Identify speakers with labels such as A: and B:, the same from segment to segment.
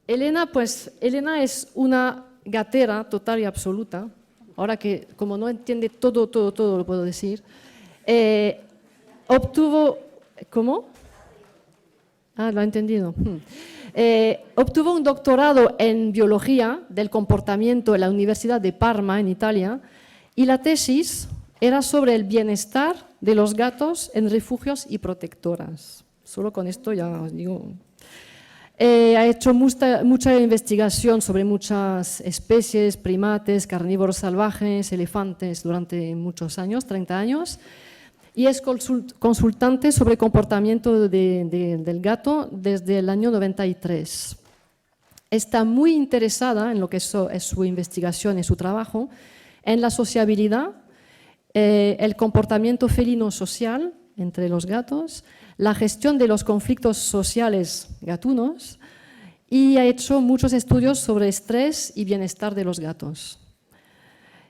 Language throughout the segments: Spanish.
A: Elena, pues Elena es una gatera total y absoluta. Ahora que como no entiende todo lo puedo decir. Obtuvo, ¿cómo? Ah, lo ha entendido. Obtuvo un doctorado en biología del comportamiento en la Universidad de Parma, en Italia, y la tesis era sobre el bienestar de los gatos en refugios y protectoras. Solo con esto ya os digo. Ha hecho mucha investigación sobre muchas especies, primates, carnívoros salvajes, elefantes durante muchos años, 30 años, y es consultante sobre comportamiento del gato desde el año 93. Está muy interesada en lo que es su investigación y su trabajo, en la sociabilidad, el comportamiento felino social entre los gatos, la gestión de los conflictos sociales gatunos, y ha hecho muchos estudios sobre estrés y bienestar de los gatos.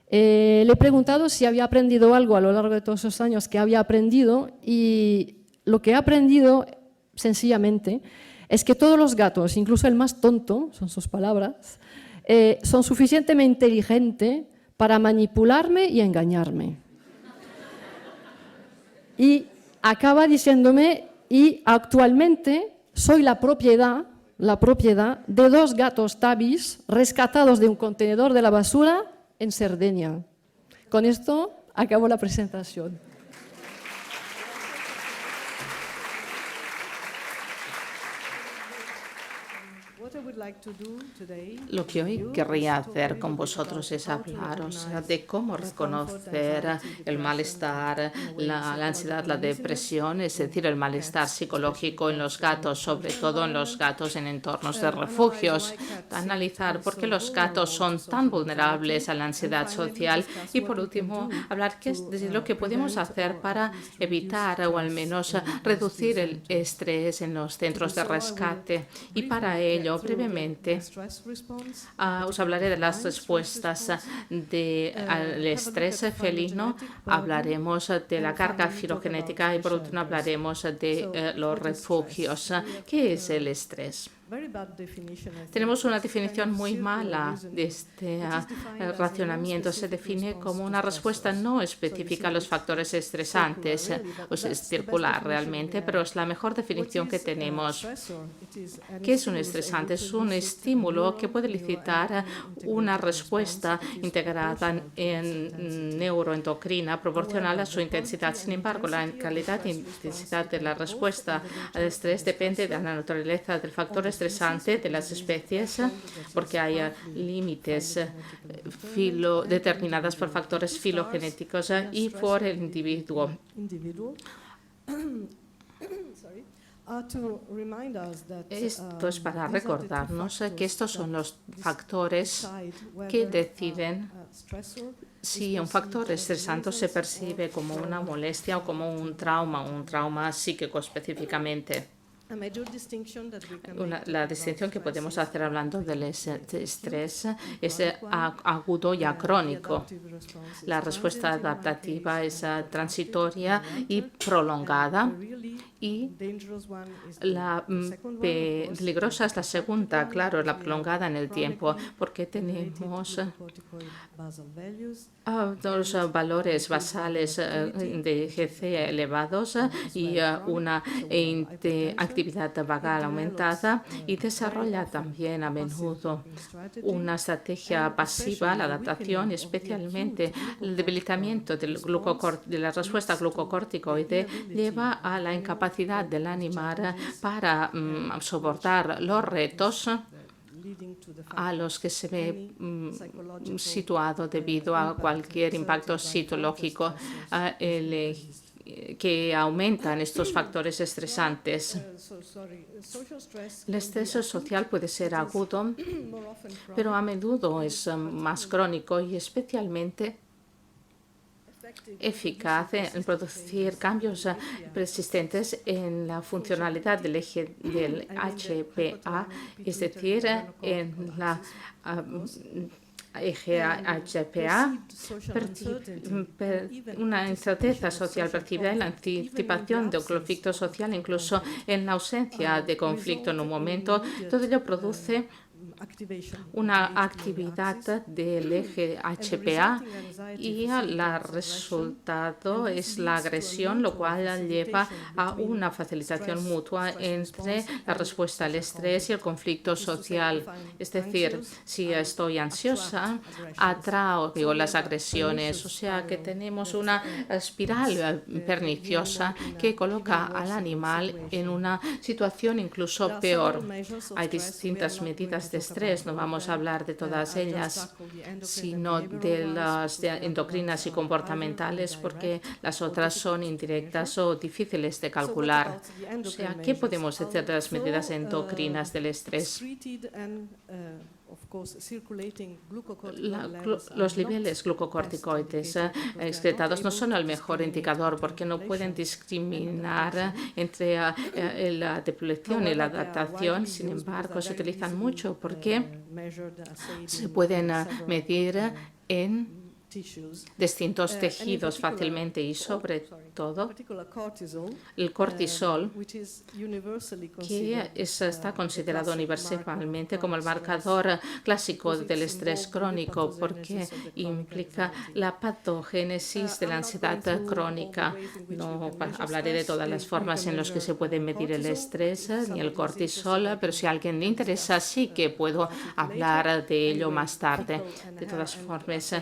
A: Le he preguntado si había aprendido algo a lo largo de todos esos años que había aprendido, y lo que he aprendido sencillamente es que todos los gatos, incluso el más tonto, son sus palabras, son suficientemente inteligentes para manipularme y engañarme. Y acaba diciéndome, y actualmente soy la propiedad de 2 gatos tabis rescatados de un contenedor de la basura en Cerdeña. Con esto acabo la presentación.
B: Lo que hoy querría hacer con vosotros es hablaros de cómo reconocer el malestar, la ansiedad, la depresión, es decir, el malestar psicológico en los gatos, sobre todo en los gatos en entornos de refugios. Analizar por qué los gatos son tan vulnerables a la ansiedad social y, por último, hablar de lo que podemos hacer para evitar o al menos reducir el estrés en los centros de rescate. Y para ello, brevemente, os hablaré de las respuestas al estrés felino, hablaremos de la carga filogenética y por último hablaremos de los refugios. ¿Qué es el estrés? Tenemos una definición muy mala de este racionamiento. Se define como una respuesta no específica a los factores estresantes. Es circular realmente, pero es la mejor definición que tenemos. ¿Qué es un estresante? Es un estímulo que puede elicitar una respuesta integrada en neuroendocrina proporcional a su intensidad. Sin embargo, la calidad e intensidad de la respuesta al estrés depende de la naturaleza del factor estresante de las especies, porque hay límites determinadas por factores filogenéticos y por el individuo. Esto es para recordarnos que estos son los factores que deciden si un factor estresante se percibe como una molestia o como un trauma psíquico específicamente. La distinción que podemos hacer hablando del estrés es agudo y acrónico. La respuesta adaptativa es transitoria y prolongada, y la peligrosa es la segunda, claro, la prolongada en el tiempo, porque tenemos dos valores basales de GC elevados y una actividad vagal aumentada, y desarrolla también a menudo una estrategia pasiva, la adaptación, especialmente el debilitamiento de la respuesta glucocorticoide lleva a la incapacidad del animal para soportar los retos a los que se ve situado debido a cualquier impacto citológico que aumentan estos factores estresantes. El estrés social puede ser agudo, pero a menudo es más crónico y especialmente eficaz en producir cambios persistentes en la funcionalidad del eje del HPA, es decir, en la eje HPA, una incerteza social percibida en la anticipación de un conflicto social, incluso en la ausencia de conflicto en un momento. Todo ello produce una actividad del eje HPA y el resultado es la agresión, lo cual lleva a una facilitación mutua entre la respuesta al estrés y el conflicto social. Es decir, si estoy ansiosa, atraigo las agresiones, o sea que tenemos una espiral perniciosa que coloca al animal en una situación incluso peor. Hay distintas medidas de estrés, no vamos a hablar de todas ellas, sino de las endocrinas y comportamentales, porque las otras son indirectas o difíciles de calcular. O sea, ¿qué podemos decir de las medidas endocrinas del estrés? Los niveles glucocorticoides excretados no son el mejor indicador porque no pueden discriminar entre la depleción y la adaptación. Sin embargo, se utilizan mucho porque se pueden medir en distintos tejidos fácilmente y sobre todo el cortisol, que está considerado universalmente como el marcador clásico del estrés crónico porque implica la patogénesis de la ansiedad crónica. No hablaré de todas las formas en las que se puede medir el estrés ni el cortisol, pero si a alguien le interesa sí que puedo hablar de ello más tarde. De todas formas,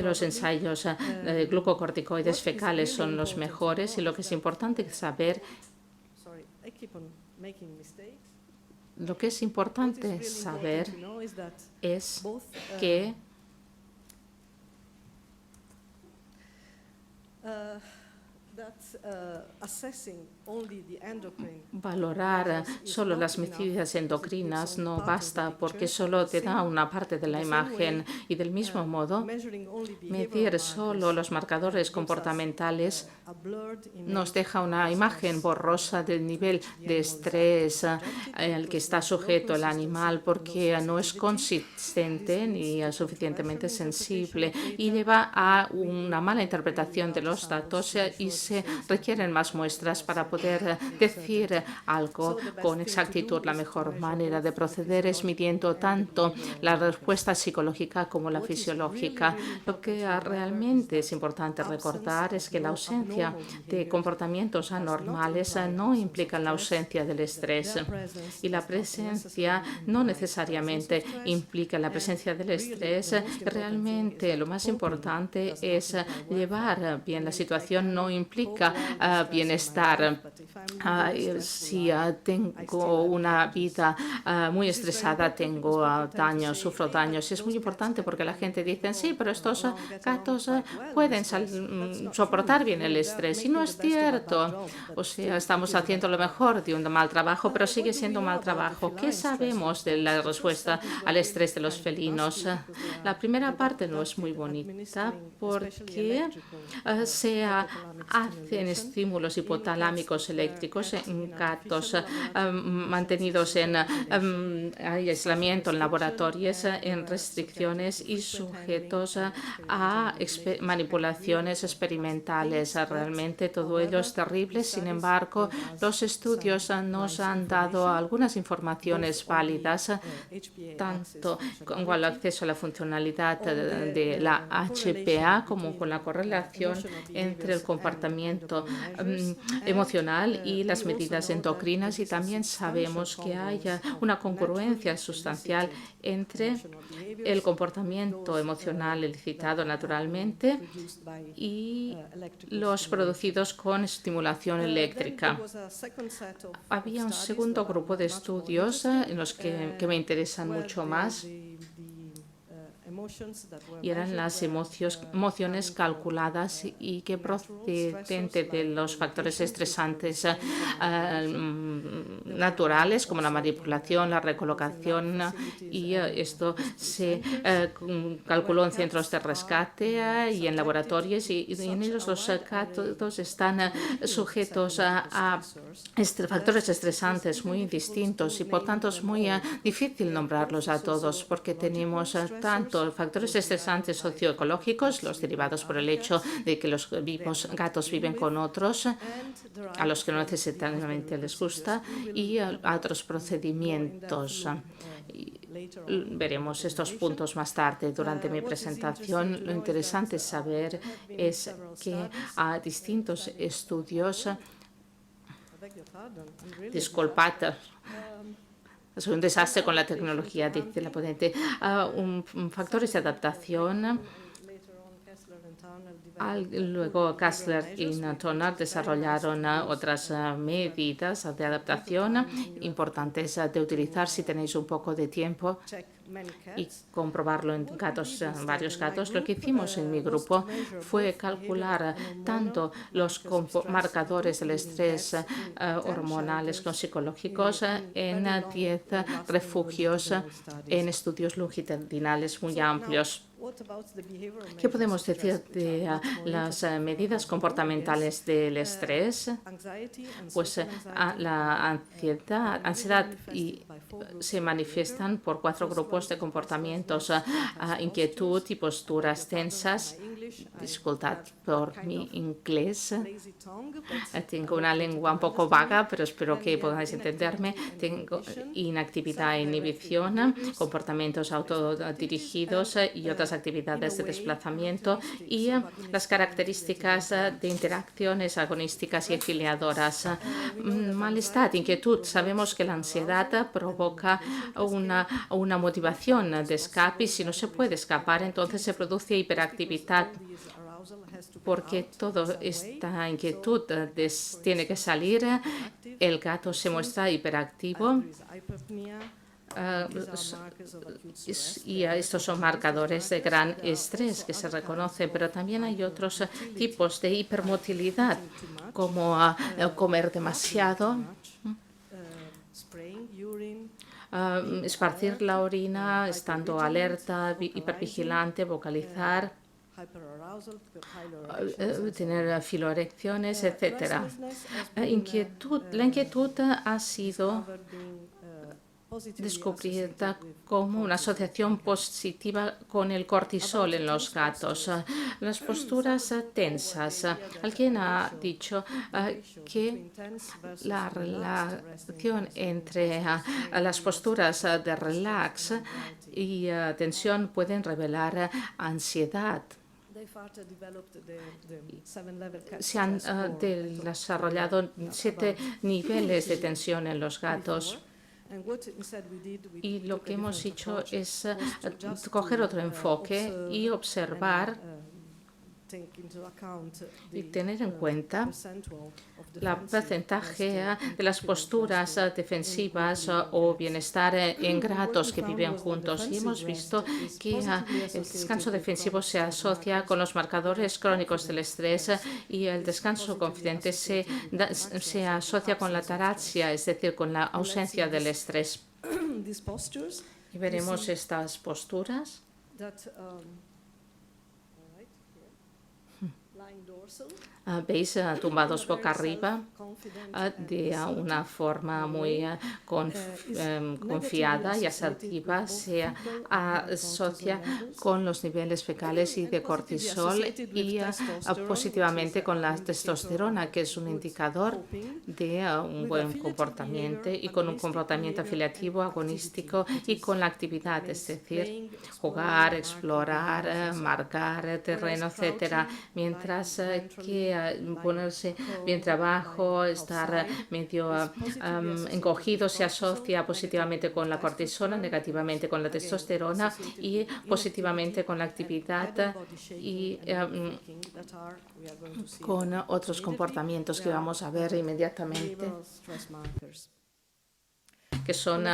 B: los ensayos de glucocorticoides fecales son los mejores y lo que es importante saber es que valorar solo las medidas endocrinas no basta porque solo te da una parte de la imagen y del mismo modo medir solo los marcadores comportamentales nos deja una imagen borrosa del nivel de estrés al que está sujeto el animal porque no es consistente ni suficientemente sensible y lleva a una mala interpretación de los datos y se requieren más muestras para poder decir algo con exactitud. La mejor manera de proceder es midiendo tanto la respuesta psicológica como la fisiológica. Lo que realmente es importante recordar es que la ausencia de comportamientos anormales no implica la ausencia del estrés y la presencia no necesariamente implica la presencia del estrés. Realmente lo más importante es llevar bien la situación, no implica bienestar. Si tengo una vida muy estresada, tengo daños, sufro daños. Y es muy importante porque la gente dice, sí, pero estos gatos pueden soportar bien el estrés. Y no es cierto. O sea, estamos haciendo lo mejor de un mal trabajo, pero sigue siendo un mal trabajo. ¿Qué sabemos de la respuesta al estrés de los felinos? La primera parte no es muy bonita porque se hacen estímulos hipotalámicos eléctricos en gatos mantenidos en aislamiento en laboratorios, en restricciones y sujetos a manipulaciones experimentales. Realmente todo ello es terrible. Sin embargo, los estudios nos han dado algunas informaciones válidas, tanto con el acceso a la funcionalidad de la HPA como con la correlación entre el comportamiento emocional y las medidas endocrinas, y también sabemos que hay una congruencia sustancial entre el comportamiento emocional elicitado naturalmente y los producidos con estimulación eléctrica. Había un segundo grupo de estudios en los que me interesan mucho más y eran las emociones calculadas y que procedente de los factores estresantes naturales como la manipulación, la recolocación, y esto se calculó en centros de rescate y en laboratorios, y en ellos los gatos están sujetos a factores estresantes muy distintos y por tanto es muy difícil nombrarlos a todos porque tenemos tanto factores estresantes socioecológicos, los derivados por el hecho de que los gatos viven con otros a los que no necesariamente les gusta, y a otros procedimientos Veremos estos puntos más tarde durante mi presentación. Lo interesante saber es que a distintos estudios, disculpad, es un desastre con la tecnología, dice la ponente, factores de adaptación. Luego Kastler y Turner desarrollaron otras medidas de adaptación importantes de utilizar si tenéis un poco de tiempo y comprobarlo en varios gatos. Lo que hicimos en mi grupo fue calcular tanto los marcadores del estrés hormonales con psicológicos en 10 refugios en estudios longitudinales muy amplios. ¿Qué podemos decir de las medidas comportamentales del estrés? Pues la ansiedad se manifiestan por 4 grupos de comportamientos: inquietud y posturas tensas. Disculpad por mi inglés. Tengo una lengua un poco vaga, pero espero que podáis entenderme. Tengo inactividad e inhibición, comportamientos autodirigidos y otras actividades de desplazamiento, y las características de interacciones agonísticas y afiliadoras. Malestar, inquietud. Sabemos que la ansiedad provoca una motivación de escape, y si no se puede escapar, entonces se produce hiperactividad, porque toda esta inquietud tiene que salir. El gato se muestra hiperactivo. Y estos son marcadores de gran estrés que se reconocen, pero también hay otros tipos de hipermotilidad, como comer demasiado, esparcir la orina estando alerta, hipervigilante, vocalizar, tener filoerecciones, etc. La inquietud ha sido descubierta como una asociación positiva con el cortisol en los gatos. Las posturas tensas. Alguien ha dicho que la relación entre las posturas de relax y tensión pueden revelar ansiedad. Se han desarrollado 7 niveles de tensión en los gatos. Y lo que hemos hecho es coger otro enfoque y observar y tener en cuenta el porcentaje de las posturas defensivas o bienestar en gatos que viven juntos. Y hemos visto que el descanso defensivo se asocia con los marcadores crónicos del estrés, y el descanso confidente se asocia con la ataraxia, es decir, con la ausencia del estrés. Y veremos estas posturas. Veis tumbados boca arriba de una forma muy confiada y asertiva. Se asocia con los niveles fecales y de cortisol, y positivamente con la testosterona, que es un indicador de un buen comportamiento, y con un comportamiento afiliativo, agonístico, y con la actividad, es decir, jugar, explorar, marcar terreno, etc. Mientras que ponerse vientre abajo, estar medio encogido, se asocia positivamente con la cortisona, negativamente con la testosterona, y positivamente con la actividad y con otros comportamientos que vamos a ver inmediatamente, que son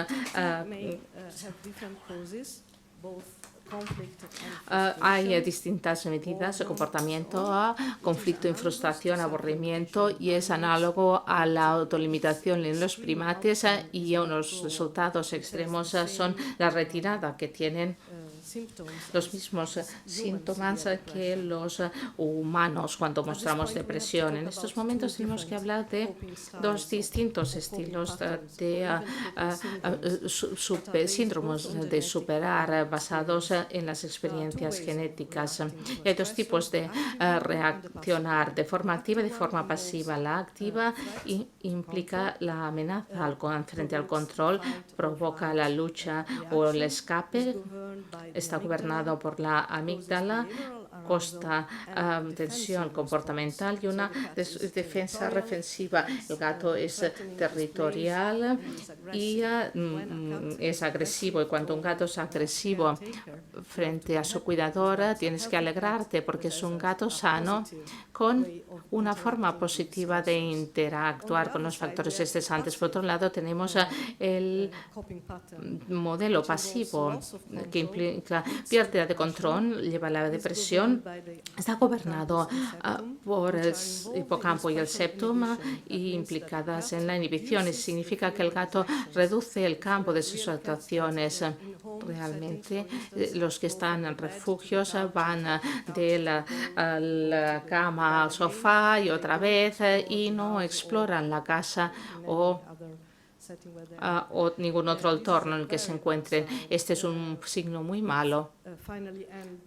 B: hay distintas medidas de comportamiento: conflicto y frustración, aburrimiento, y es análogo a la autolimitación en los primates, y unos resultados extremos son la retirada que tienen los mismos síntomas que los humanos cuando mostramos depresión. En estos momentos tenemos que hablar de dos distintos estilos de síndromes de superar basados en las experiencias genéticas. Y hay dos tipos de reaccionar, de forma activa y de forma pasiva. La activa implica la amenaza frente al control, provoca la lucha o el escape, está gobernado por la amígdala, costa tensión comportamental y una defensa defensiva. El gato es territorial y es agresivo, y cuando un gato es agresivo frente a su cuidadora tienes que alegrarte porque es un gato sano con una forma positiva de interactuar con los factores estresantes. Por otro lado, tenemos el modelo pasivo que implica pérdida de control, lleva a la depresión, está gobernado por el hipocampo y el septum y implicadas en la inhibición. Y significa que el gato reduce el campo de sus actuaciones. Realmente los que están en refugios van de la cama al sofá y otra vez y no exploran la casa o ningún otro entorno en el que se encuentren. Este es un signo muy malo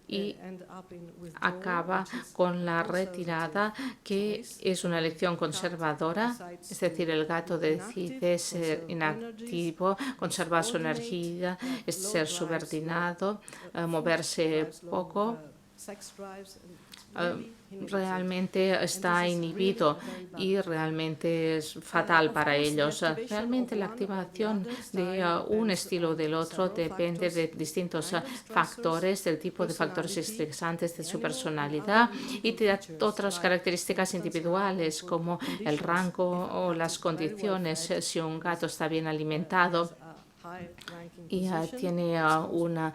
B: y acaba con la retirada, que es una elección conservadora, es decir, el gato decide ser inactivo, conservar su energía, ser subordinado, moverse poco. Realmente está inhibido y realmente es fatal para ellos. Realmente la activación de un estilo o del otro depende de distintos factores, del tipo de factores estresantes de su personalidad y de otras características individuales como el rango o las condiciones. Si un gato está bien alimentado y tiene un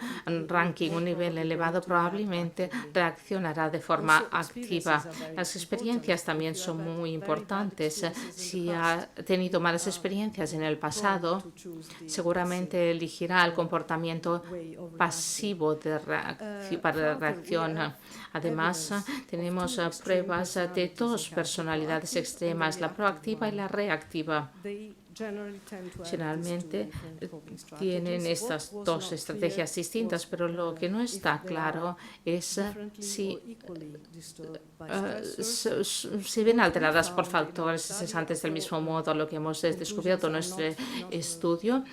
B: ranking, un nivel elevado, probablemente reaccionará de forma activa. Las experiencias también son muy importantes. Si ha tenido malas experiencias en el pasado, seguramente elegirá el comportamiento pasivo para la reacción. Además, tenemos pruebas de dos personalidades extremas, la proactiva y la reactiva. Generalmente tienen estas dos estrategias distintas, pero lo que no está claro es si se ven alteradas por factores estresantes del mismo modo. Lo que hemos descubierto en nuestro estudio,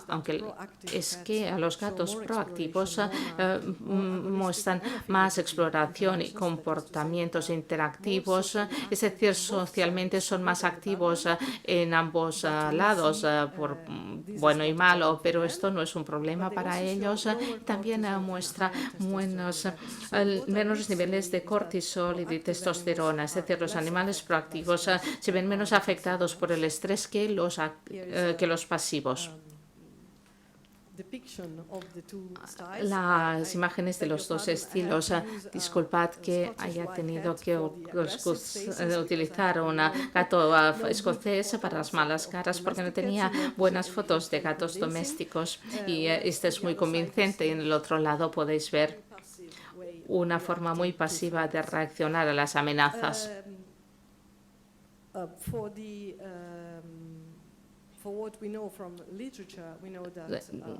B: aunque es que a los gatos proactivos muestran más exploración y comportamientos interactivos, es decir, socialmente son más activos en ambos lados, por bueno y malo, pero esto no es un problema para ellos. También muestra menos niveles de cortisol y de testosterona, es decir, los animales proactivos se ven menos afectados por el estrés que los pasivos. Las imágenes de los dos estilos. Disculpad que haya tenido que utilizar un gato escocés para las malas caras porque no tenía buenas fotos de gatos domésticos y este es muy convincente. Y en el otro lado podéis ver una forma muy pasiva de reaccionar a las amenazas.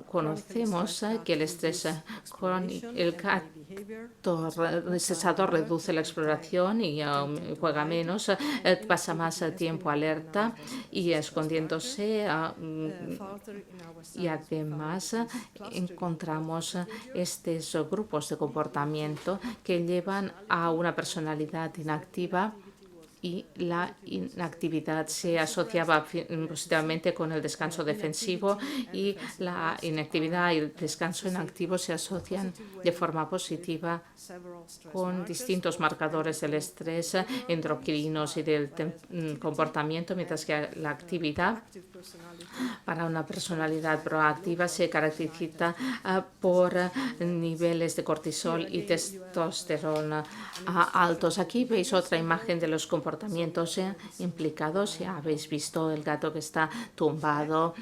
B: Conocemos que el estrés crónico, el gato estresado reduce la exploración y juega menos, pasa más tiempo alerta y escondiéndose, y además encontramos estos grupos de comportamiento que llevan a una personalidad inactiva, y la inactividad se asociaba positivamente con el descanso defensivo y la inactividad y el descanso inactivo se asocian de forma positiva con distintos marcadores del estrés, endocrinos y del comportamiento, mientras que la actividad para una personalidad proactiva se caracteriza por niveles de cortisol y testosterona altos. Aquí veis otra imagen de los comportamientos comportamientos implicados. Ya habéis visto el gato que está tumbado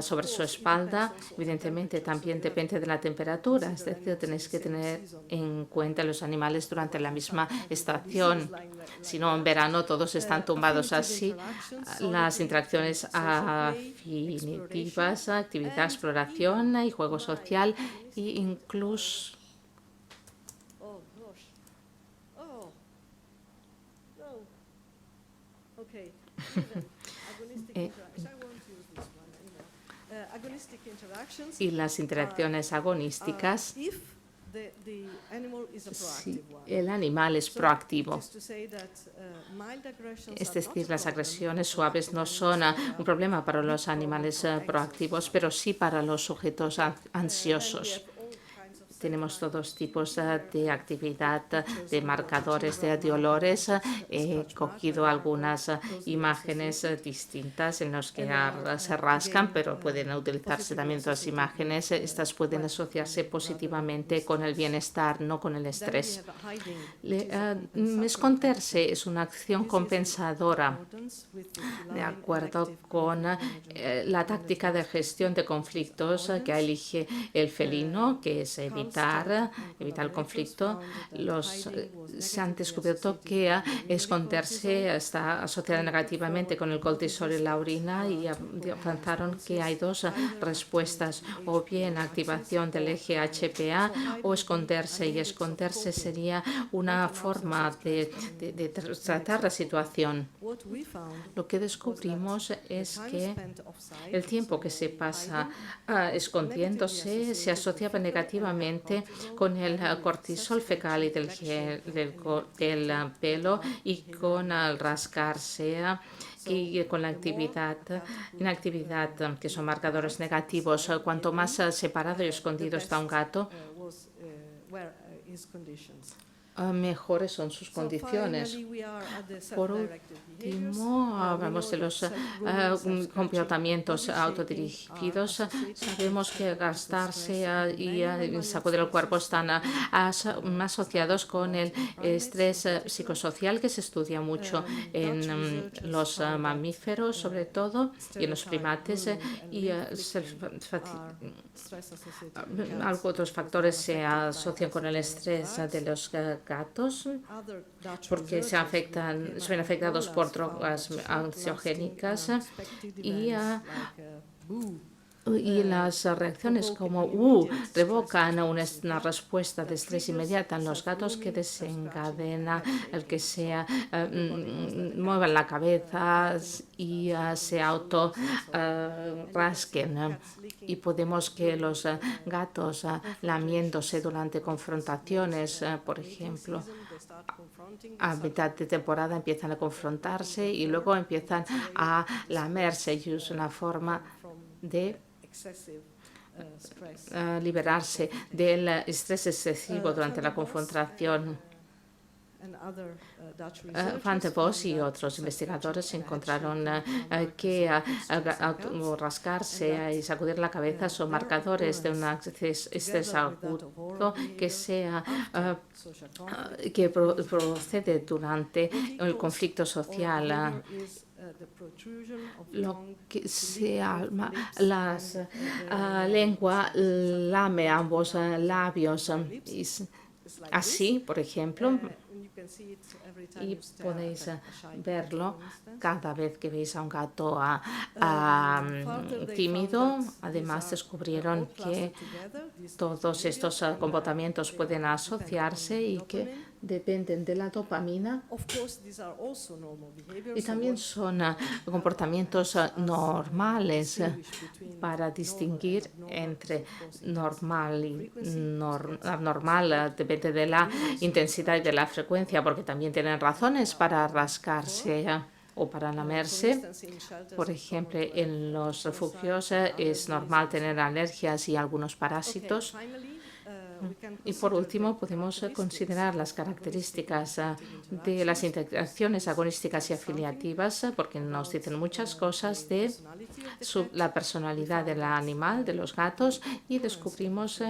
B: sobre su espalda. Evidentemente también depende de la temperatura, es decir, tenéis que tener en cuenta los animales durante la misma estación. Si no, en verano todos están tumbados así. Las interacciones afinitivas, actividad, exploración y juego social e incluso y las interacciones agonísticas si el animal es proactivo. Es decir, las agresiones suaves no son un problema para los animales proactivos, pero sí para los sujetos ansiosos. Tenemos todos tipos de actividad, de marcadores de olores. He cogido algunas imágenes distintas en las que se rascan, pero pueden utilizarse también otras imágenes. Estas pueden asociarse positivamente con el bienestar, no con el estrés. Esconderse es una acción compensadora, de acuerdo con la táctica de gestión de conflictos que elige el felino, que es evitar el conflicto. Se han descubierto que esconderse está asociado negativamente con el cortisol y la orina y avanzaron que hay dos respuestas, o bien activación del eje HPA o esconderse, y esconderse sería una forma de tratar la situación. Lo que descubrimos es que el tiempo que se pasa escondiéndose se asociaba negativamente con el cortisol fecal y del pelo, y con el rascarse y con la inactividad, que son marcadores negativos. Cuanto más separado y escondido está un gato, mejores son sus condiciones. Por último, hablamos de los comportamientos autodirigidos. Sabemos que gastarse y sacudir el cuerpo están asociados con el estrés psicosocial, que se estudia mucho en los mamíferos, sobre todo, y en los primates. Y otros factores se asocian con el estrés de los gatos, porque se ven afectados por drogas ansiogénicas y las reacciones como revocan una respuesta de estrés inmediata en los gatos, que desencadena el que muevan la cabeza y se auto rasquen. Y podemos que los gatos lamiéndose durante confrontaciones, por ejemplo, a mitad de temporada empiezan a confrontarse y luego empiezan a lamerse, y es una forma de liberarse del estrés excesivo durante la confrontación. Van de Vos y otros investigadores encontraron que rascarse y sacudir la cabeza son marcadores de un estrés agudo que procede durante el conflicto social. Lo que la lengua lame ambos labios, así, por ejemplo, y podéis verlo cada vez que veis a un gato tímido. Además, descubrieron que todos estos comportamientos pueden asociarse y que dependen de la dopamina, y también son comportamientos normales para distinguir entre normal y abnormal. Depende de la intensidad y de la frecuencia, porque también tienen razones para rascarse o para lamerse. Por ejemplo, en los refugios es normal tener alergias y algunos parásitos. Y por último, podemos considerar las características de las interacciones agonísticas y afiliativas, porque nos dicen muchas cosas de la personalidad del animal, de los gatos, y descubrimos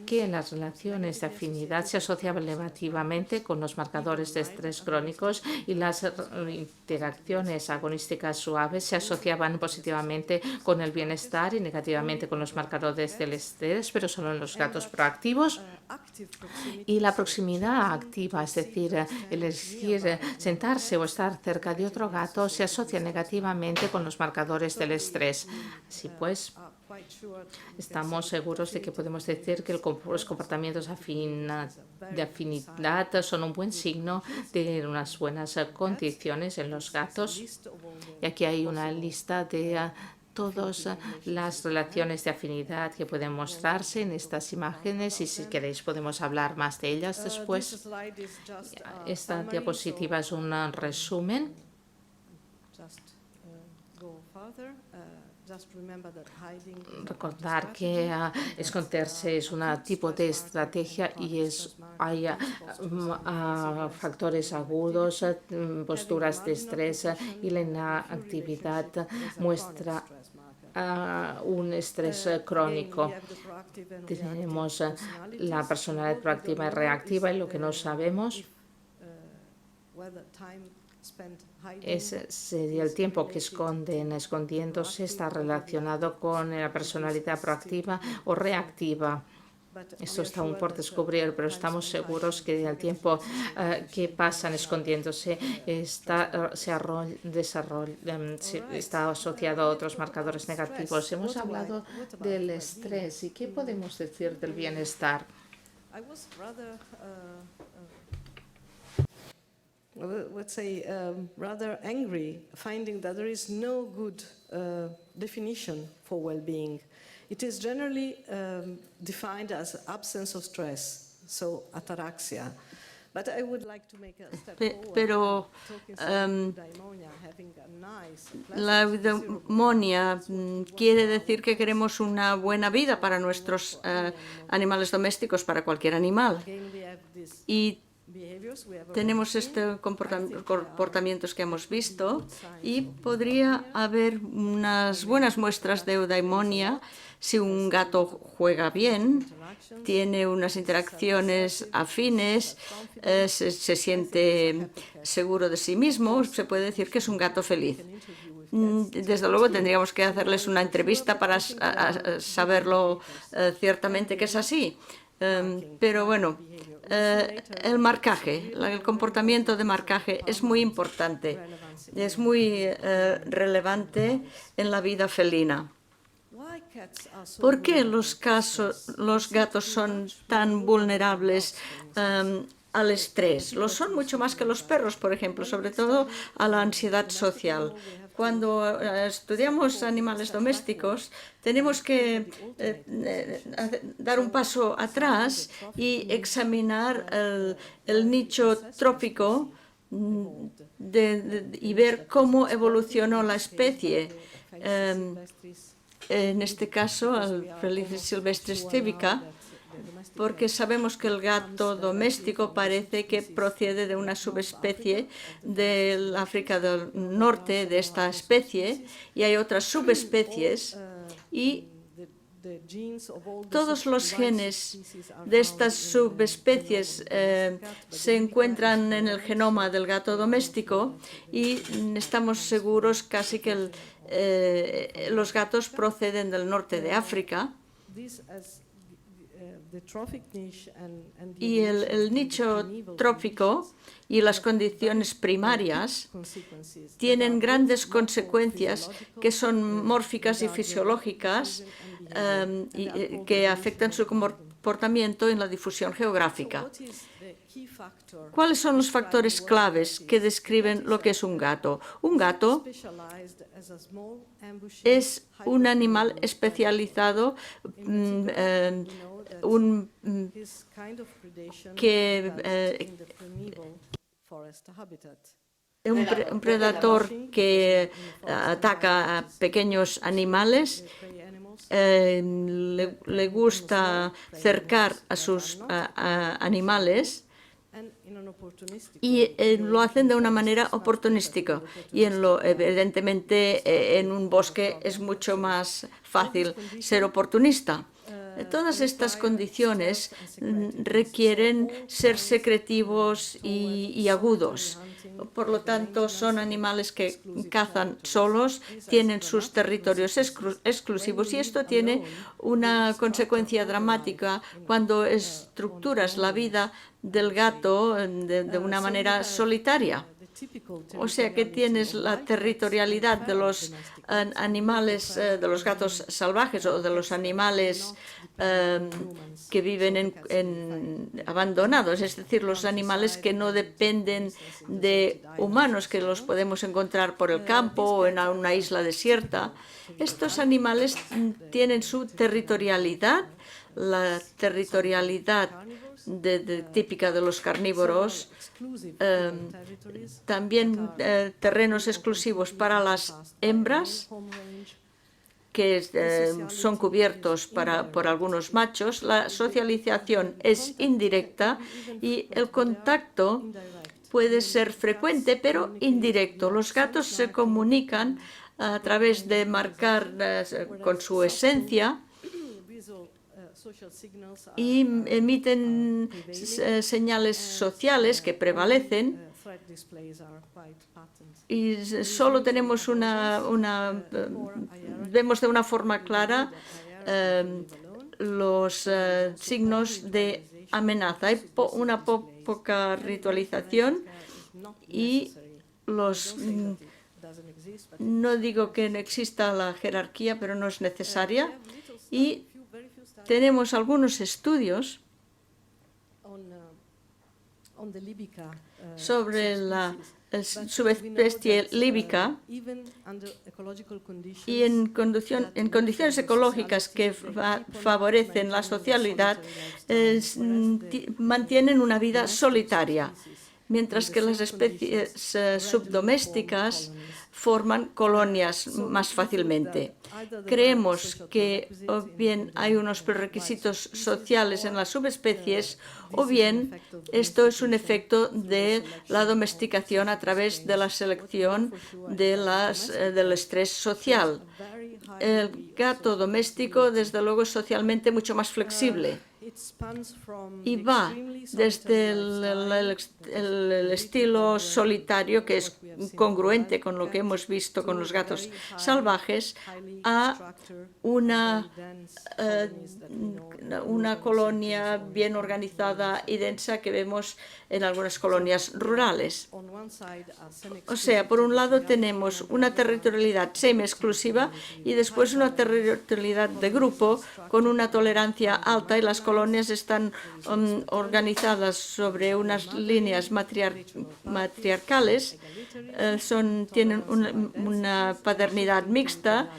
B: que las relaciones de afinidad se asociaban negativamente con los marcadores de estrés crónicos y las interacciones agonísticas suaves se asociaban positivamente con el bienestar y negativamente con los marcadores del estrés, pero solo en los gatos proactivos. Y la proximidad activa, es decir, elegir sentarse o estar cerca de otro gato, se asocia negativamente con los marcadores del estrés. Así pues, estamos seguros de que podemos decir que los comportamientos de afinidad son un buen signo de unas buenas condiciones en los gatos. Y aquí hay una lista de todas las relaciones de afinidad que pueden mostrarse en estas imágenes, y si queréis podemos hablar más de ellas después. Esta diapositiva es un resumen. Recordar que esconderse es un tipo de estrategia y hay factores agudos, posturas de estrés, y la inactividad muestra un estrés crónico. Tenemos la personalidad proactiva y reactiva, y lo que no sabemos es si el tiempo que escondiéndose está relacionado con la personalidad proactiva o reactiva. Esto está aún por descubrir, pero estamos seguros que el tiempo que pasan escondiéndose está asociado a otros marcadores negativos. Hemos hablado del estrés, ¿y qué podemos decir del bienestar?
C: Let's say, rather angry, finding that there is no good definition for well-being. It is generally defined as absence of stress, so ataraxia. But I would like to make a step forward.
D: Pero la eudaimonia quiere decir que queremos una buena vida para nuestros animales domésticos, para cualquier animal. Y tenemos estos comportamientos que hemos visto, y podría haber unas buenas muestras de eudaimonia si un gato juega bien, tiene unas interacciones afines, se siente seguro de sí mismo. Se puede decir que es un gato feliz. Desde luego tendríamos que hacerles una entrevista para saberlo ciertamente que es así. Pero bueno, el marcaje, el comportamiento de marcaje es muy importante, es muy relevante en la vida felina. ¿Por qué los gatos son tan vulnerables al estrés? Lo son mucho más que los perros, por ejemplo, sobre todo a la ansiedad social. Cuando estudiamos animales domésticos, tenemos que dar un paso atrás y examinar el nicho trófico y ver cómo evolucionó la especie. En este caso, al Felis silvestris civica, porque sabemos que el gato doméstico parece que procede de una subespecie del África del Norte de esta especie, y hay otras subespecies, y todos los genes de estas subespecies se encuentran en el genoma del gato doméstico, y estamos seguros casi que los gatos proceden del norte de África. Y el nicho trófico y las condiciones primarias tienen grandes consecuencias que son mórficas y fisiológicas, que afectan su comportamiento en la difusión geográfica. ¿Cuáles son los factores claves que describen lo que es un gato? Un gato es un animal especializado un predador que ataca a pequeños animales le gusta cercar a sus animales y lo hacen de una manera oportunística. Y evidentemente en un bosque es mucho más fácil ser oportunista. Todas estas condiciones requieren ser secretivos y agudos. Por lo tanto, son animales que cazan solos, tienen sus territorios exclusivos y esto tiene una consecuencia dramática cuando estructuras la vida del gato de una manera solitaria. O sea que tienes la territorialidad de los animales, de los gatos salvajes o de los animales que viven abandonados, es decir, los animales que no dependen de humanos, que los podemos encontrar por el campo o en una isla desierta. Estos animales tienen su territorialidad, la territorialidad típica de los carnívoros, también terrenos exclusivos para las hembras, que son cubiertos por algunos machos. La socialización es indirecta y el contacto puede ser frecuente pero indirecto. Los gatos se comunican a través de marcar con su esencia y emiten señales sociales que prevalecen, y solo tenemos vemos de una forma clara los signos de amenaza. Hay una poca ritualización y no digo que no exista la jerarquía, pero no es necesaria. Y tenemos algunos estudios sobre la subespecie líbica y en condiciones ecológicas que favorecen la socialidad mantienen una vida solitaria, mientras que las especies subdomésticas forman colonias más fácilmente. Creemos que o bien hay unos prerequisitos sociales en las subespecies o bien esto es un efecto de la domesticación a través de la selección del estrés social. El gato doméstico, desde luego, es socialmente mucho más flexible y va desde el estilo solitario, que es congruente con lo que hemos visto con los gatos salvajes, a una colonia bien organizada y densa que vemos en algunas colonias rurales. O sea, por un lado tenemos una territorialidad semi-exclusiva y después una territorialidad de grupo con una tolerancia alta, y las colonias están organizadas sobre unas líneas matriarcales, tienen una paternidad mixta,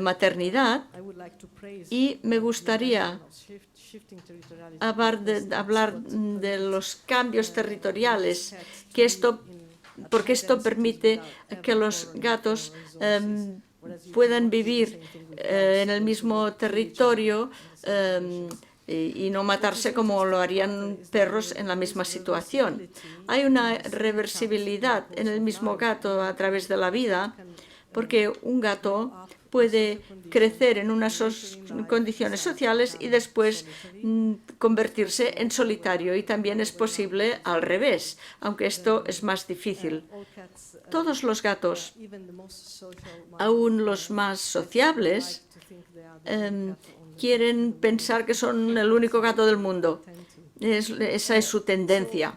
D: maternidad, y me gustaría hablar de los cambios territoriales, porque esto permite que los gatos puedan vivir en el mismo territorio y no matarse como lo harían perros en la misma situación. Hay una reversibilidad en el mismo gato a través de la vida, porque un gato puede crecer en unas condiciones sociales y después convertirse en solitario, y también es posible al revés, aunque esto es más difícil. Todos los gatos, aún los más sociables, quieren pensar que son el único gato del mundo. Esa es su tendencia.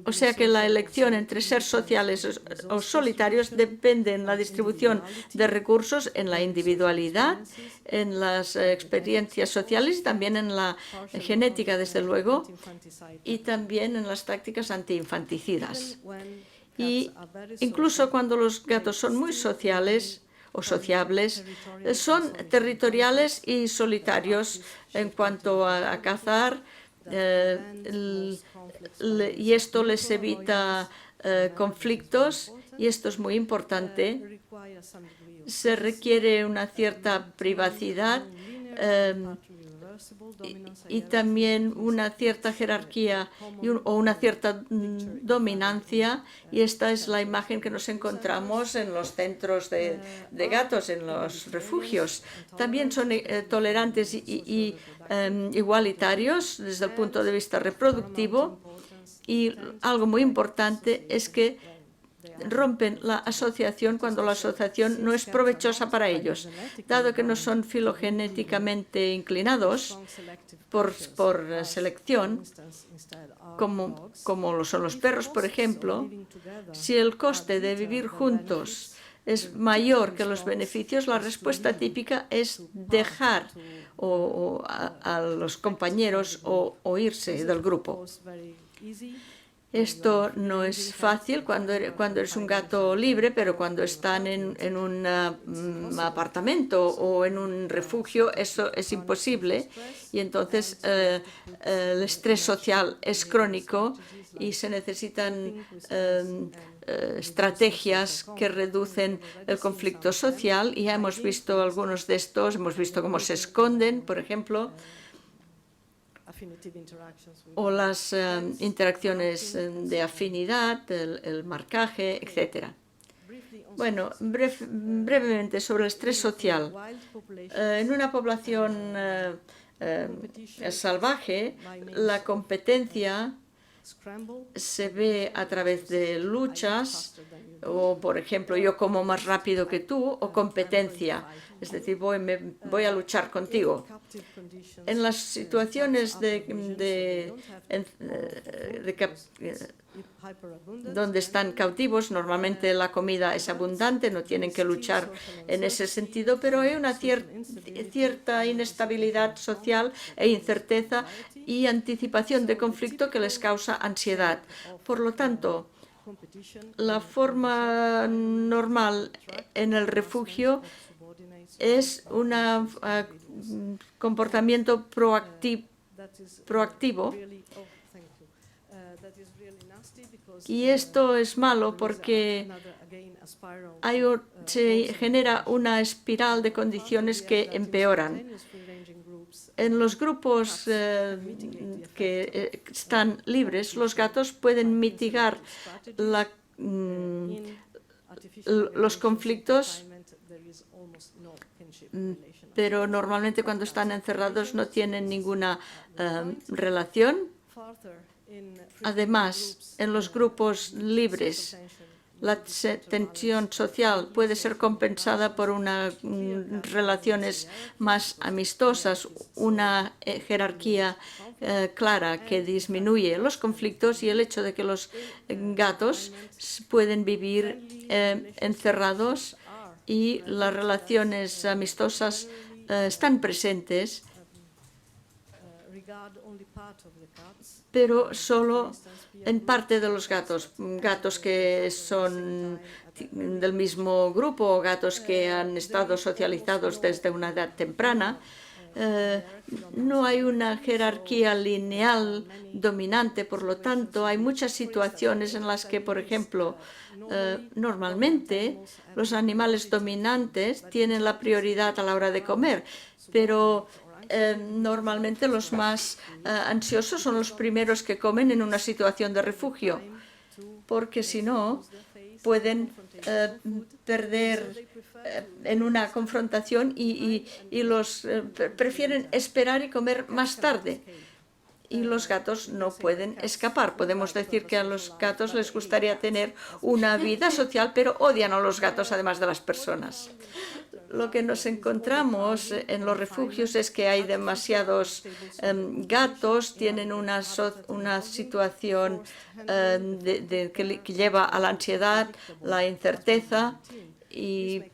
D: O sea que la elección entre ser sociales o solitarios depende en la distribución de recursos, en la individualidad, en las experiencias sociales y también en la genética, desde luego, y también en las tácticas antiinfanticidas. Y incluso cuando los gatos son muy sociales o sociables, son territoriales y solitarios en cuanto a cazar, y esto les evita conflictos y esto es muy importante,
C: require some degree of
D: se requiere una cierta privacidad y también una cierta jerarquía o una cierta dominancia, y esta es la imagen que nos encontramos en los centros de gatos, en los refugios. También son tolerantes y igualitarios desde el punto de vista reproductivo, y algo muy importante es que rompen la asociación cuando la asociación no es provechosa para ellos. Dado que no son filogenéticamente inclinados por selección, como lo son los perros, por ejemplo, si el coste de vivir juntos es mayor que los beneficios, la respuesta típica es dejar a los compañeros o irse del grupo. Esto no es fácil cuando eres un gato libre, pero cuando están en un apartamento o en un refugio, eso es imposible, y entonces el estrés social es crónico y se necesitan estrategias que reducen el conflicto social, y ya hemos visto algunos de estos, hemos visto cómo se esconden, por ejemplo, o las interacciones de afinidad, el marcaje, etc. Bueno, brevemente sobre el estrés social. En una población salvaje, la competencia se ve a través de luchas, o por ejemplo, yo como más rápido que tú, o competencia, es decir, voy a luchar contigo. En las situaciones donde están cautivos, normalmente la comida es abundante, no tienen que luchar en ese sentido, pero hay una cierta inestabilidad social e incerteza y anticipación de conflicto que les causa ansiedad. Por lo tanto, la forma normal en el refugio es un comportamiento proactivo, y esto es malo porque se genera una espiral de condiciones que empeoran. En los grupos que están libres, los gatos pueden mitigar los conflictos, pero normalmente cuando están encerrados no tienen ninguna relación. Además, en los grupos libres, la tensión social puede ser compensada por unas relaciones más amistosas, una jerarquía clara que disminuye los conflictos, y el hecho de que los gatos pueden vivir encerrados y las relaciones amistosas están presentes, pero solo en parte de los gatos. Gatos que son del mismo grupo o gatos que han estado socializados desde una edad temprana. No hay una jerarquía lineal dominante, por lo tanto, hay muchas situaciones en las que, por ejemplo, normalmente los animales dominantes tienen la prioridad a la hora de comer, pero normalmente los más ansiosos son los primeros que comen en una situación de refugio, porque si no pueden perder en una confrontación y los prefieren esperar y comer más tarde. Y los gatos no pueden escapar. Podemos decir que a los gatos les gustaría tener una vida social, pero odian a los gatos además de las personas. Lo que nos encontramos en los refugios es que hay demasiados gatos, tienen una situación que lleva a la ansiedad, la incerteza, y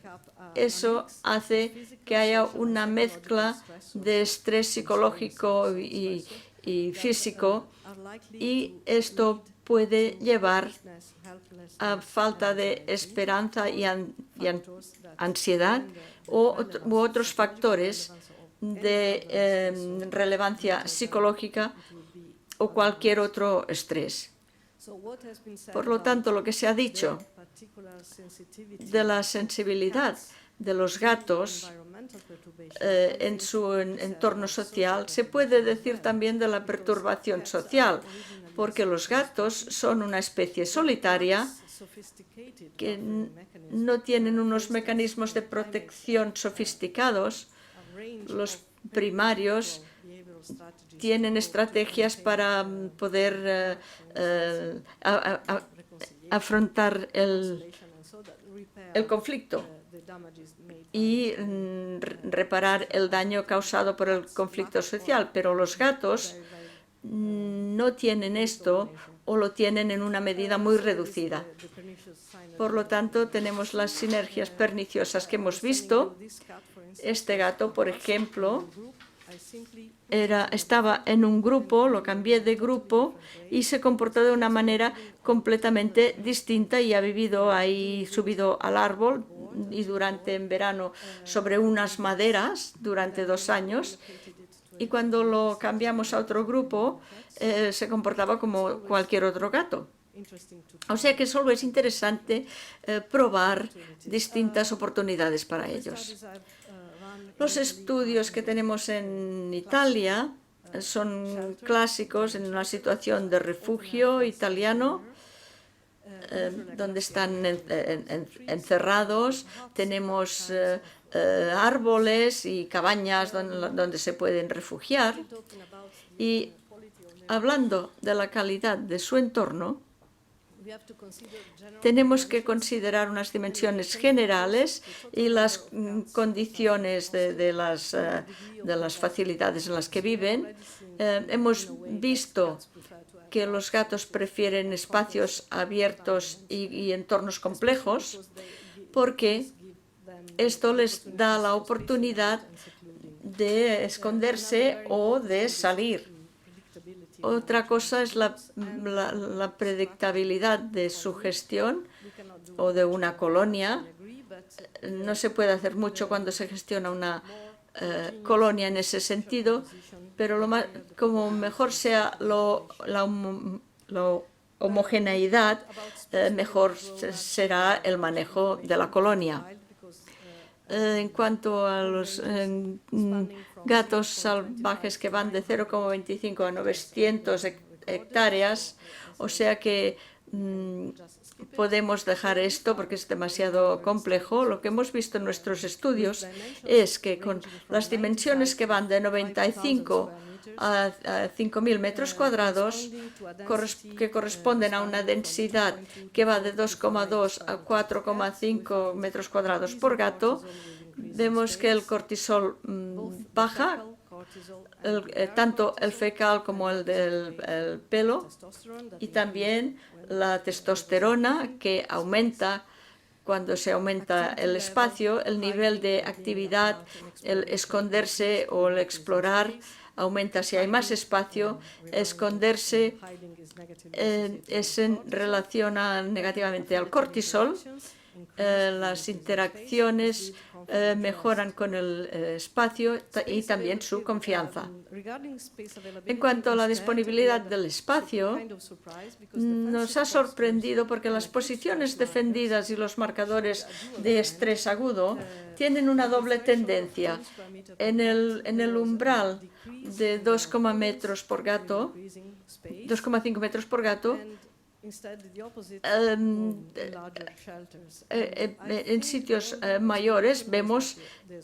D: eso hace que haya una mezcla de estrés psicológico y físico, y esto puede llevar a falta de esperanza y ansiedad u otros factores de relevancia psicológica o cualquier otro estrés. Por lo tanto, lo que se ha dicho de la sensibilidad de los gatos en su entorno social se puede decir también de la perturbación social, porque los gatos son una especie solitaria que no tienen unos mecanismos de protección sofisticados. Los primarios tienen estrategias para poder afrontar el conflicto y reparar el daño causado por el conflicto social, pero los gatos no tienen esto o lo tienen en una medida muy reducida. Por lo tanto, tenemos las sinergias perniciosas que hemos visto. Este gato, por ejemplo, estaba en un grupo, lo cambié de grupo y se comportó de una manera completamente distinta y ha vivido ahí subido al árbol y en verano sobre unas maderas durante 2 años, y cuando lo cambiamos a otro grupo se comportaba como cualquier otro gato. O sea que solo es interesante probar distintas oportunidades para ellos. Los estudios que tenemos en Italia son clásicos en una situación de refugio italiano, donde están encerrados. Tenemos árboles y cabañas donde se pueden refugiar. Y hablando de la calidad de su entorno, tenemos que considerar unas dimensiones generales y las condiciones de las facilidades en las que viven. Hemos visto que los gatos prefieren espacios abiertos y entornos complejos porque esto les da la oportunidad de esconderse o de salir. Otra cosa es la predictabilidad de su gestión o de una colonia. No se puede hacer mucho cuando se gestiona una colonia en ese sentido, pero como mejor sea la homogeneidad, mejor será el manejo de la colonia. En cuanto a los gatos salvajes que van de 0,25 a 900 hectáreas, o sea que podemos dejar esto porque es demasiado complejo. Lo que hemos visto en nuestros estudios es que con las dimensiones que van de 95 a 5.000 metros cuadrados, que corresponden a una densidad que va de 2,2 a 4,5 metros cuadrados por gato, vemos que el cortisol baja, tanto el fecal como el del pelo, y también la testosterona, que aumenta cuando se aumenta el espacio, el nivel de actividad, el esconderse o el explorar aumenta si hay más espacio. Esconderse relaciona negativamente al cortisol. Las interacciones mejoran con el espacio y también su confianza. En cuanto a la disponibilidad del espacio, nos ha sorprendido porque las posiciones defendidas y los marcadores de estrés agudo tienen una doble tendencia. En el umbral de 2,5 metros por gato, en sitios mayores vemos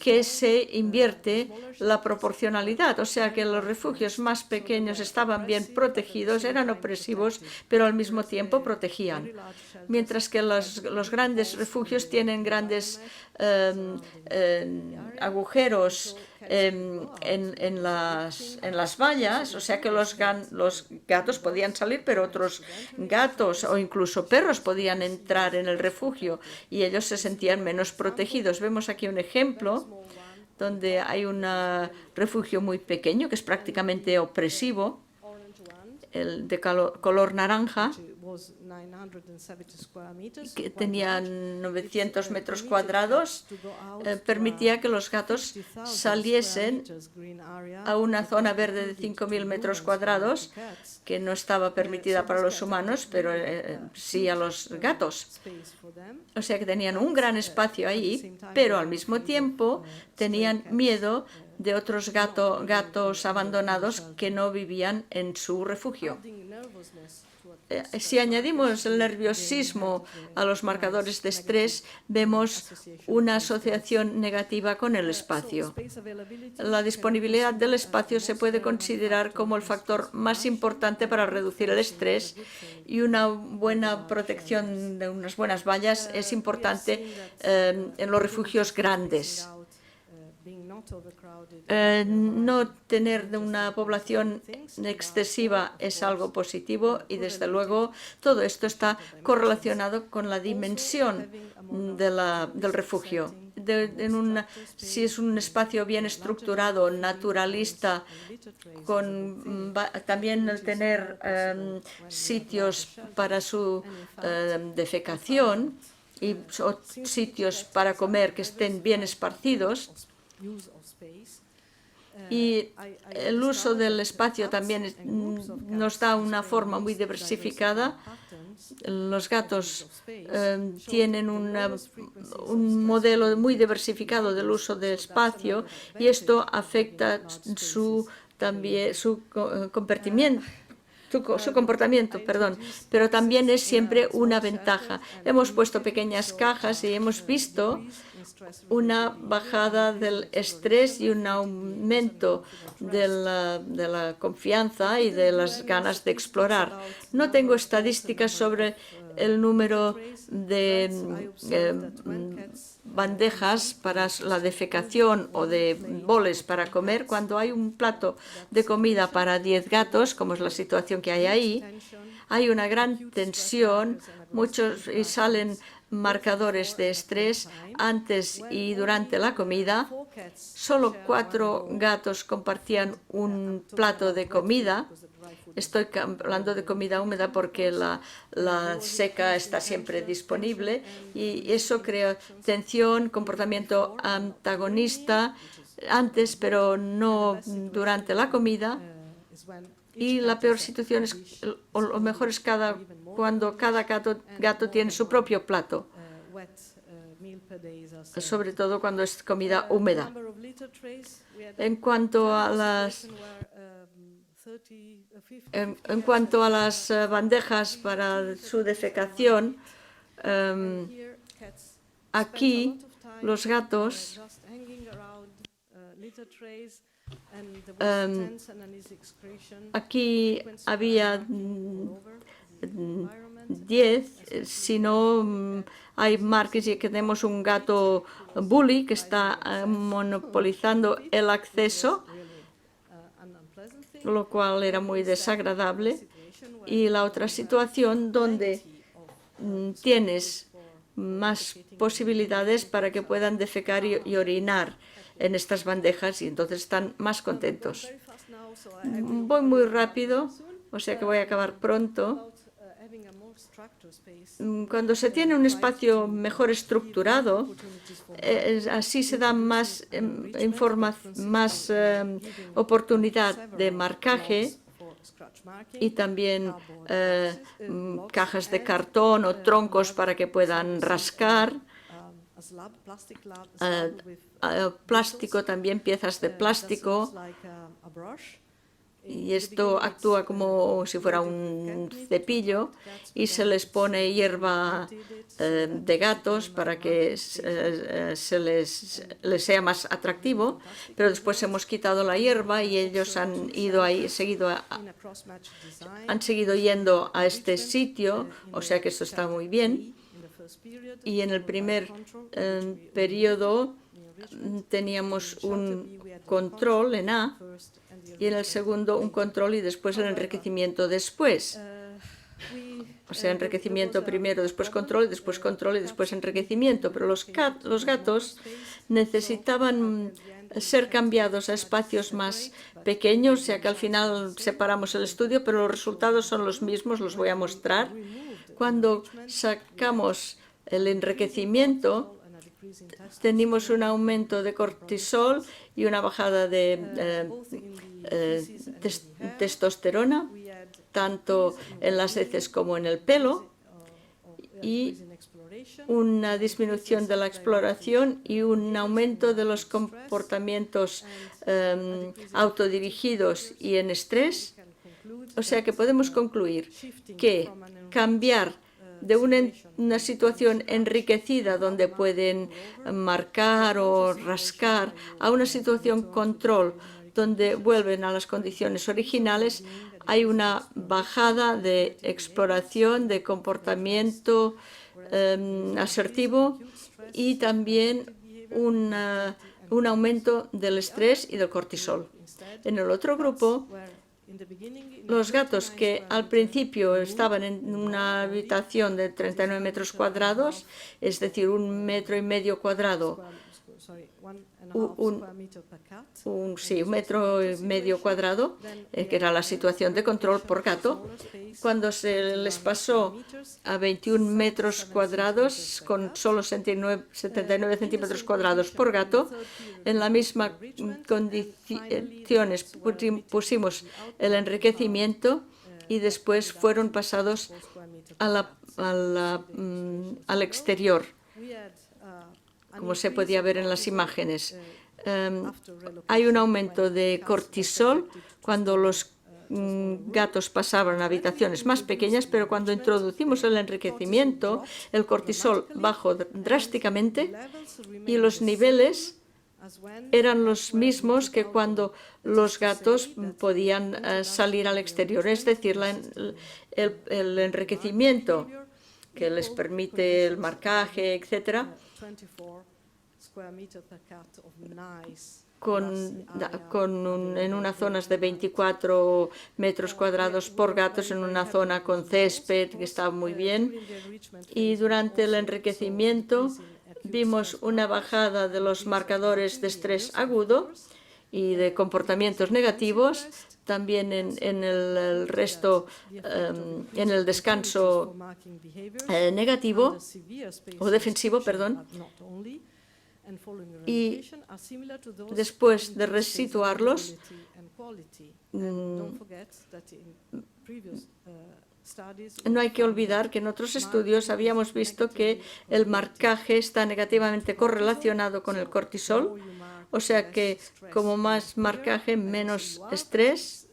D: que se invierte la proporcionalidad, o sea que los refugios más pequeños estaban bien protegidos, eran opresivos, pero al mismo tiempo protegían, mientras que los grandes refugios tienen grandes agujeros en las vallas, o sea que los gatos podían salir, pero otros gatos o incluso perros podían entrar en el refugio y ellos se sentían menos protegidos. Vemos aquí un ejemplo donde hay un refugio muy pequeño que es prácticamente opresivo, el de color naranja,
C: was 970 square meters.
D: que
C: quite
D: tenía
C: large.
D: 900 metros cuadrados, permitía que los gatos saliesen a una zona verde de 5.000 metros cuadrados, que no estaba permitida para los humanos, pero sí a los gatos. O sea que tenían un gran espacio ahí, pero al mismo tiempo tenían miedo de otros gatos abandonados que no vivían en su refugio. Si añadimos el nerviosismo a los marcadores de estrés, vemos una asociación negativa con el espacio. La disponibilidad del espacio se puede considerar como el factor más importante para reducir el estrés, y una buena protección de unas buenas vallas es importante en los refugios grandes. No tener una población excesiva es algo positivo, y desde luego todo esto está correlacionado con la dimensión del refugio. Si es un espacio bien estructurado, naturalista, también el tener sitios para su defecación y sitios para comer que estén bien esparcidos. Y el uso del espacio también nos da una forma muy diversificada. Los gatos tienen un modelo muy diversificado del uso del espacio, y esto afecta su comportamiento, pero también es siempre una ventaja. Hemos puesto pequeñas cajas y hemos visto una bajada del estrés y un aumento de la confianza y de las ganas de explorar. No tengo estadísticas sobre el número de bandejas para la defecación o de boles para comer. Cuando hay un plato de comida para 10 gatos, como es la situación que hay ahí, hay una gran tensión, y salen marcadores de estrés antes y durante la comida. Solo 4 gatos compartían un plato de comida. Estoy hablando de comida húmeda porque la seca está siempre disponible, y eso crea tensión, comportamiento antagonista antes, pero no durante la comida. Y la peor situación o lo mejor es cuando cada gato tiene su propio plato, sobre todo cuando es comida húmeda. En cuanto a las bandejas para su defecación, aquí los gatos aquí había 10, si no hay marcas, y que tenemos un gato bully que está monopolizando el acceso, lo cual era muy desagradable. Y la otra situación donde tienes más posibilidades para que puedan defecar y orinar en estas bandejas, y entonces están más contentos. Voy muy rápido, o sea que voy a acabar pronto. Cuando se tiene un espacio mejor estructurado, así se da más oportunidad de marcaje, y también cajas de cartón o troncos para que puedan rascar. Plástico también, piezas de plástico, y esto actúa como si fuera un cepillo, y se les pone hierba de gatos para que les sea más atractivo, pero después hemos quitado la hierba y ellos han seguido yendo a este sitio, o sea que esto está muy bien. Y en el primer periodo teníamos un control en A, y en el segundo un control y después el enriquecimiento después. O sea, enriquecimiento primero, después control y después enriquecimiento. Pero los gatos necesitaban ser cambiados a espacios más pequeños, ya que al final separamos el estudio, pero los resultados son los mismos, los voy a mostrar. Cuando sacamos el enriquecimiento, tenemos un aumento de cortisol y una bajada de testosterona, tanto en las heces como en el pelo, y una disminución de la exploración y un aumento de los comportamientos autodirigidos y en estrés. O sea que podemos concluir que cambiar de una situación enriquecida donde pueden marcar o rascar a una situación control donde vuelven a las condiciones originales, hay una bajada de exploración, de comportamiento asertivo y también un aumento del estrés y del cortisol. En el otro grupo, los gatos que al principio estaban en una habitación de 39 metros cuadrados, es decir, 1,5 metros cuadrado, un metro y medio cuadrado, que era la situación de control por gato. Cuando se les pasó a 21 metros cuadrados con solo 79 centímetros cuadrados por gato, en las mismas condiciones pusimos el enriquecimiento y después fueron pasados al exterior, como se podía ver en las imágenes. Hay un aumento de cortisol cuando los gatos pasaban a habitaciones más pequeñas, pero cuando introducimos el enriquecimiento, el cortisol bajó drásticamente y los niveles eran los mismos que cuando los gatos podían salir al exterior. Es decir, el enriquecimiento que les permite el marcaje, etcétera, en unas zonas de 24 metros cuadrados por gatos, en una zona con césped que estaba muy bien. Y durante el enriquecimiento vimos una bajada de los marcadores de estrés agudo y de comportamientos negativos, también en el resto, en el descanso negativo o defensivo, perdón. Y después de resituarlos, no hay que olvidar que en otros estudios habíamos visto que el marcaje está negativamente correlacionado con el cortisol, o sea que como más marcaje, menos estrés,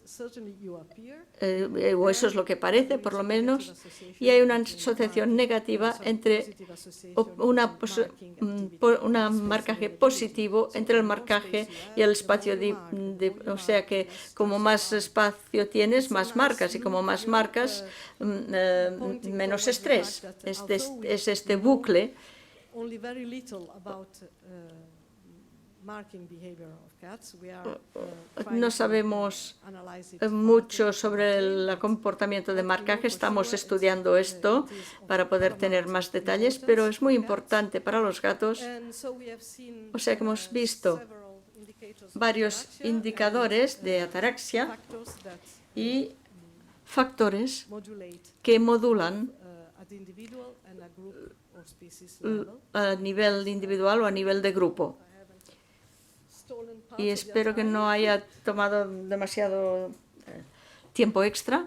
D: o eso es lo que parece, por lo menos, y hay una asociación negativa entre un marcaje positivo entre el marcaje y el espacio, o sea que como más espacio tienes, más marcas, y como más marcas, menos estrés. Es este bucle. No sabemos mucho sobre el comportamiento de marcaje, estamos estudiando esto para poder tener más detalles, pero es muy importante para los gatos. O sea que hemos visto varios indicadores de ataraxia y factores que modulan a nivel individual o a nivel de grupo. Y espero que no haya tomado demasiado tiempo extra.